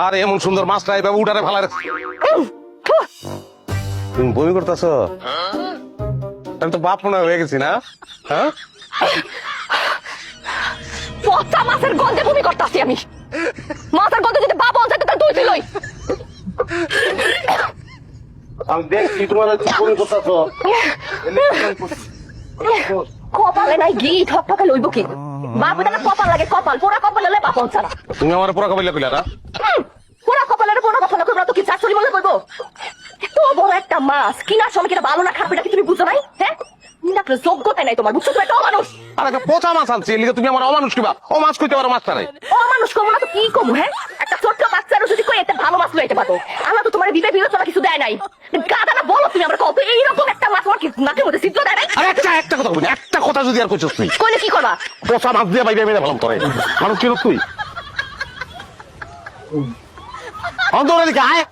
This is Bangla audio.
আর এমন সুন্দর মাছটা এইভাবে উঠারে ভালো রাখছি। তুমি বমি করতেছ? আমি তো বাপ মনে হয়ে গেছি না? হ্যাঁ, পচা মাছের গন্ধে বমি করতেছি আমি। মাছের গন্ধে যদি বাবা যেত তাহলে তুই ছিলই। আমি দেখছি তোমার বমি করতেছ। কপালে নাই ঘি ঠকঠকে লইব কি? বাবু তাহলে কপাল লাগে, কপাল পোড়া কপাল হলে বাপ ছাড়া। তুমি আমার পুরা কবিলা কইলা না? পোড়া কপালের পোড়া কথা কইব তো কি চাচুরি বলে কইব? এত বড় একটা মাছ কিনার সময় কিনা ভালো না খারাপ এটা কি তুমি বুঝো নাই? হ্যাঁ, নিরাকলে যোগ্যতা নাই তোমার, বুঝছো? তুমি একটা অমানুষ। আর একটা পচা মাছ আনছি, এর লিগে তুমি আমার অমানুষ কিবা? ও মাছ কইতে পারো মাছটা নাই? অমানুষ কমু না তো কি কমু? হ্যাঁ, একটা ছোট্ট বাচ্চারও যদি কই একটা ভালো মাছ লইতে পারো, আল্লাহ তো তোমার বিবে বিবেচনা কিছু দেয় নাই। গাদা না বলো তুমি আমার কত এইরকম একটা মাছ আমার কি নাকের মধ্যে ছিদ্র দেয় নাই? আর একটা কথা বলি, একটা কথা যদি আর কইছস তুই, কইলে কি করবা? পচা মাছ দিয়ে বাইরে মেরে ভালো তোরে। মানুষ কি তুই? অন্তরে দিকে আয়।